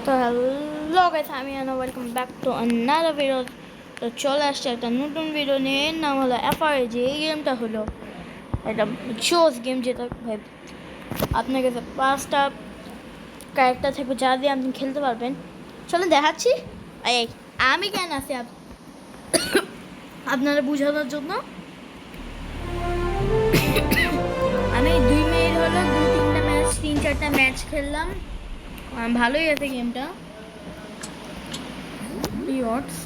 তো hello guys, আমি আনা welcome back to another video. তো চলে আসছে একটা নতুন ভিডিও নিয়ে। এর নাম হলো এফআরজি। এই গেমটা হলো একটা জোস গেম, যেটা ভাই আপনার কাছে 5টা ক্যারেক্টার থাকবে যা দিয়ে আপনি খেলতে পারবেন। চলে দেখাচ্ছি। এই আমি কেন আছি আপনারা বোঝানোর জন্য। আমি 2 মিনিট হলো 2-3টা ম্যাচ 3-4টা ম্যাচ খেললাম। ভালোই আছে গেমটা। রিওয়ার্ডস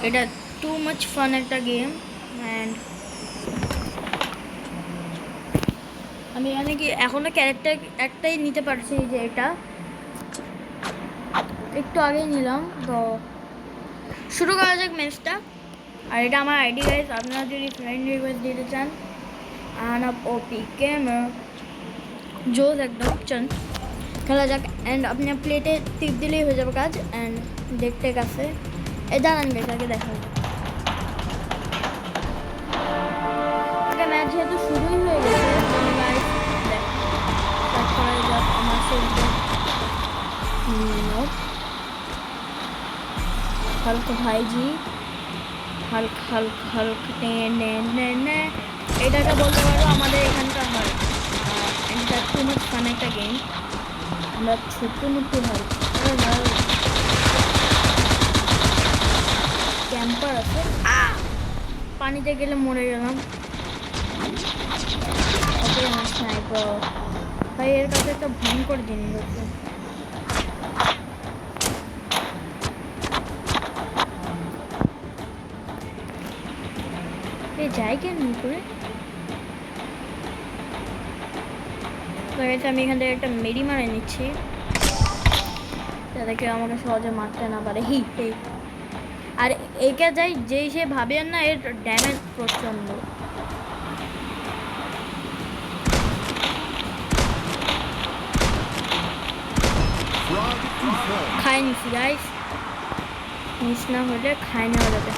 এটা টু মাচ ফান একটা গেম। অ্যান্ড আমি এখানে কি এখনও ক্যারেক্টার একটাই নিতে পারছি, যে এটা একটু আগেই নিলাম। তো শুরু করা যাক ম্যাচটা। আর এটা আমার আইডি গাইজ, আপনারা যদি ফ্রেন্ড রিকোয়েস্ট দিতে চান আনাপ ওপি গেমার জোস একদম চান খেলা যাক। অ্যান্ড আপনি প্লেটে টিপ দিলেই হয়ে যাবে কাজ। অ্যান্ড দেখতে কাছে এ দাঁড়ান গাইজ, আগে দেখা যাবে। ম্যাচ যেহেতু শুরুই হয়ে গেছে, আমার हल्क भाईजी हल्क हल्क हल्क এটাকে বলতে পারো আমাদের এখানকার হাল্ক। এটা টু মাচ ফান একটা গেম। আমরা ছোট্ট মুট্টু হাল্ক। ক্যাম্পার আছে, পানিতে গেলে মরে গেলাম। ওকে আমার স্নাইপার ভাই, এর কাছে একটা ভয়ঙ্কর জিনিস আছে। এই যাই কেন করে আমি এখান থেকে একটা মেডি মারে নিচ্ছি, যাতে আমাকে সহজে মারতে না পারে। হি আর একে যাই যেই সে ভাবে না, এর ড্যামেজ প্রচন্ড। খাই নিচ্ছি গাইস, মিস না হলে খাই নেওয়া যাবে।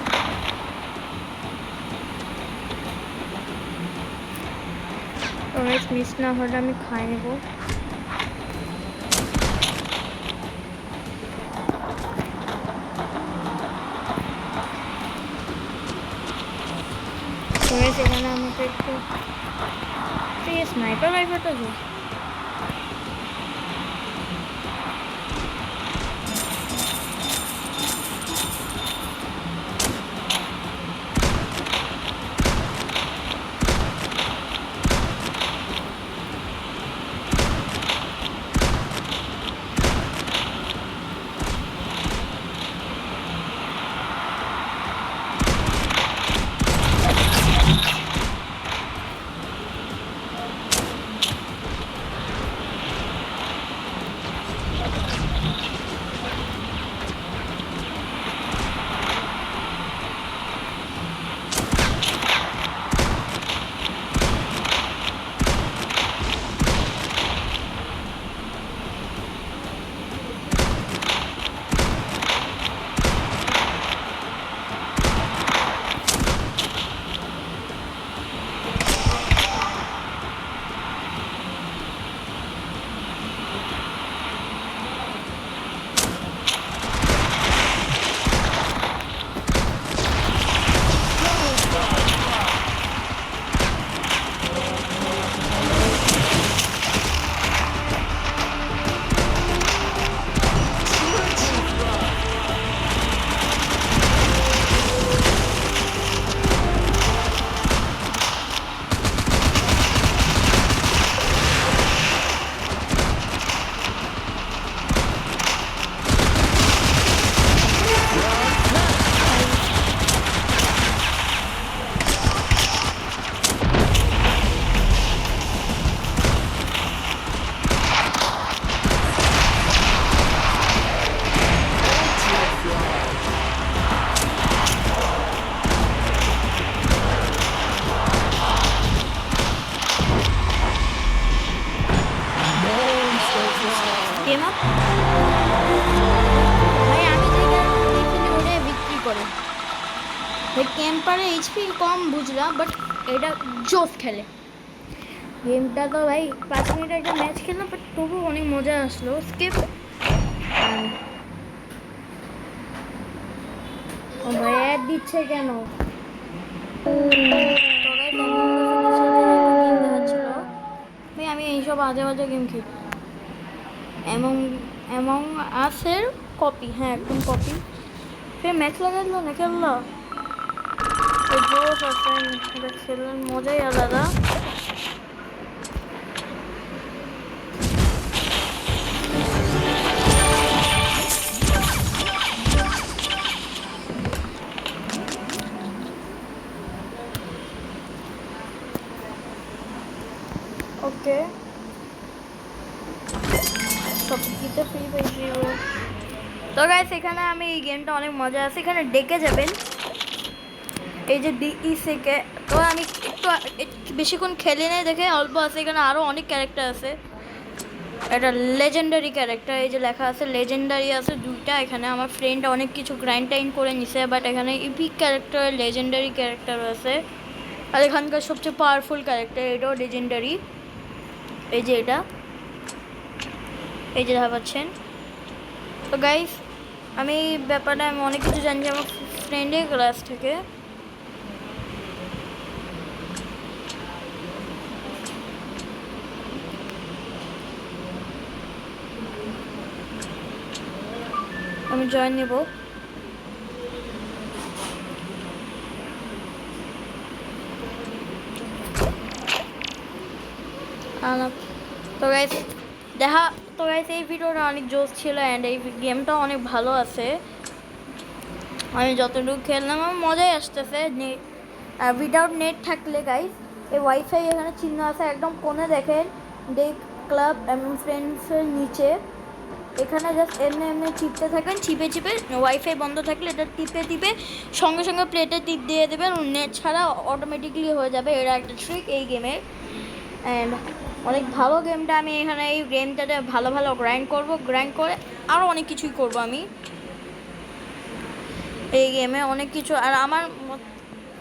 মিস না হলে আমি খাই নেব। এখানে আমাকে একটু স্নাইপার রাইফেলটা দিই। गेम अप भाई আমি যে গান ওরে বিক্রি করে ভাই ক্যাম্পারে এইচপি কম বুঝলা, বাট এটা জোস খেলে। গেমটা তো ভাই 5 মিনিট একটা ম্যাচ খেললাম, বাট তবু অনেক মজা আসলো। স্কিপ। ও ভাই অ্যাড দিচ্ছে কেন? ভাই আমি এইসব আজে বাজে গেম খেলি। এমন এমন আসের কপি, হ্যাঁ একদম কপি। সে ম্যাচ লাগাইলো না খেললো, এটা খেললেন মজাই আলাদা। ওকে, সব কিছুতে ফ্রি পেয়েছি। তো গাইস এখানে আমি এই গেমটা অনেক মজা আছে। এখানে ডেকে যাবেন, এই যে ডিইসিকে। তো আমি একটু বেশিক্ষণ খেলি নাই দেখে অল্প আছে। এখানে আরও অনেক ক্যারেক্টার আছে। এটা লেজেন্ডারি ক্যারেক্টার, এই যে লেখা আছে লেজেন্ডারি আছে 2টা। এখানে আমার ফ্রেন্ড অনেক কিছু গ্রাইন্ড টাইন করে নিছে, বাট এখানে ইপিক ক্যারেক্টার, লেজেন্ডারি ক্যারেক্টার আছে। আর এখানকার সবচেয়ে পাওয়ারফুল ক্যারেক্টার এটাও লেজেন্ডারি। এই যে এটা, এই যে দেখা পাচ্ছেন। তো গাইস আমি ব্যাপারটা আমি অনেক কিছু জানি আমার ফ্রেন্ডের ক্লাস থেকে। আমি জয়েন নেব। তো গাইস দেখা, তো গাইস এই ভিডিওটা অনেক জোস ছিল অ্যান্ড এই গেমটা অনেক ভালো আছে। আমি যতটুকু খেললাম আমার মজাই আসতেছে। উইদাউট নেট থাকলে গাইস এই ওয়াইফাই এখানে চিহ্ন আছে একদম কোণে দেখেন, ডে ক্লাব এবং ফ্রেন্ডসের নিচে। এখানে জাস্ট এমনি এমনি চিপতে থাকেন, চিপে চিপে ওয়াইফাই বন্ধ থাকলে এটা টিপে টিপে সঙ্গে সঙ্গে প্লেটে টিপ দিয়ে দেবেন, নেট ছাড়া অটোমেটিকলি হয়ে যাবে। এটা একটা ট্রিক এই গেমের, অ্যান্ড অনেক ভালো গেমটা। আমি এখানে এই গেমটাতে ভালো ভালো গ্রাইন্ড করব, গ্রাইন্ড করে আরও অনেক কিছুই করব আমি এই গেমে অনেক কিছু। আর আমার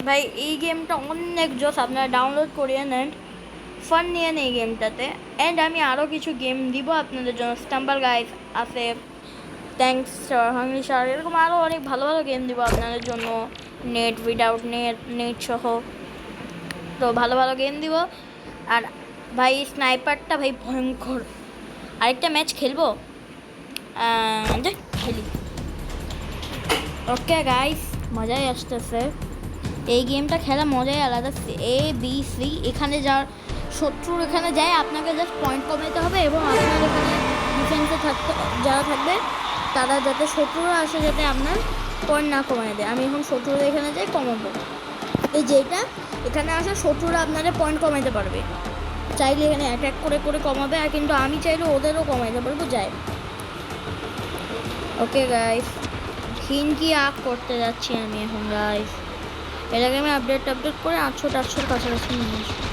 ভাই এই গেমটা অনেক জোস, আপনারা ডাউনলোড করিয়ে নেন, ফান নিয়ে নেই গেমটাতে। অ্যান্ড আমি আরও কিছু গেম দিব আপনাদের জন্য। স্টাম্বল গাইস আছে, থ্যাঙ্কস হাংরি স্টার, এরকম আরও অনেক ভালো ভালো গেম দিব আপনাদের জন্য, নেট উইদাউট নেট সহ। তো ভালো ভালো গেম দিব। আর ভাই স্নাইপারটা ভাই ভয়ঙ্কর। আরেকটা ম্যাচ খেলবো, খেলি। ওকে গাইস মজাই আসতেছে, এই গেমটা খেলা মজাই আলাদা। ABC এখানে যার শত্রুর এখানে যায় আপনাকে জাস্ট পয়েন্ট কমাইতে হবে, এবং আপনার এখানে ডিফেন্সে থাকতে যারা থাকবে তারা যাতে শত্রুরা আসে যাতে আপনার পয়েন্ট না কমায় দেয়। আমি এখন শত্রুরা এখানে যাই কমাবো, এই যেটা এখানে আসা শত্রুরা আপনাদের পয়েন্ট কমাইতে পারবে, চাইলে এখানে অ্যাটাক করে করে কমাবে। আর কিন্তু আমি চাইলে ওদেরও কমাইতে পারবো যাই। ওকে গাইস হিনকি আগ করতে যাচ্ছি আমি এখন গাইস। এর আগে আমি আপডেট করে 800-400 কাছাকাছি নিয়ে আসবো।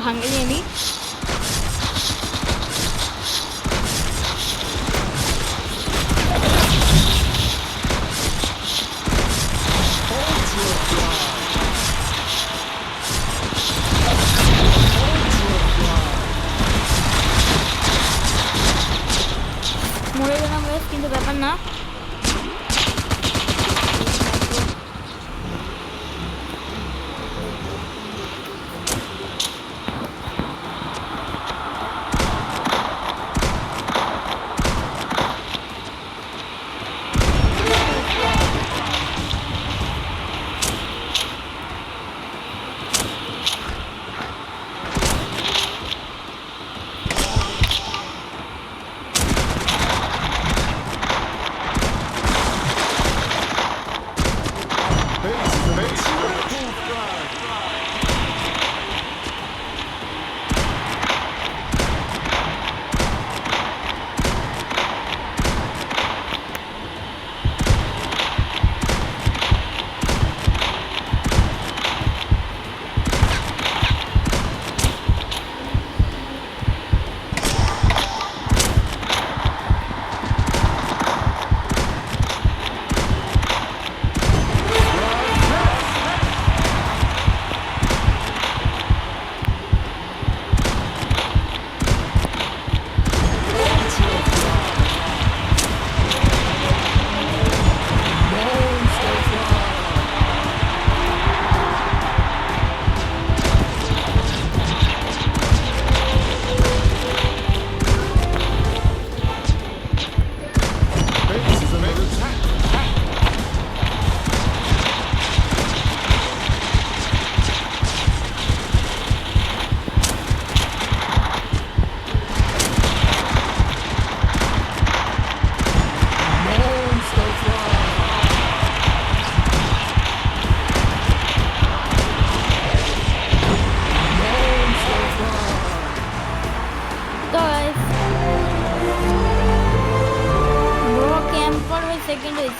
ভাঙলি আমি মরে গেলাম গাইস, কিন্তু ব্যাপার না।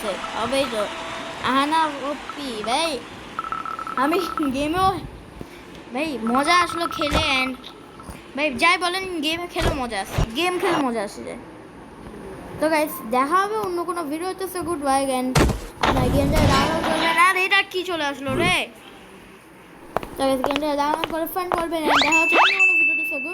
আছে হবেই তো আহানা ওপি ভাই আমি গেমেও ভাই মজা আসলো খেলে অ্যান্ড ভাই যাই বলেন গেমে খেলে মজা আসে গেম খেলে মজা আসে যায় তো গাইস দেখা হবে অন্য কোনো ভিডিওতে সো গুড বাই অ্যান্ড আপনার গেমটা ডাউনলোড করবেন আর এটা কি চলে আসলো রে তো গেমটা ডাউনলোড করে ফান করবেন দেখা হচ্ছে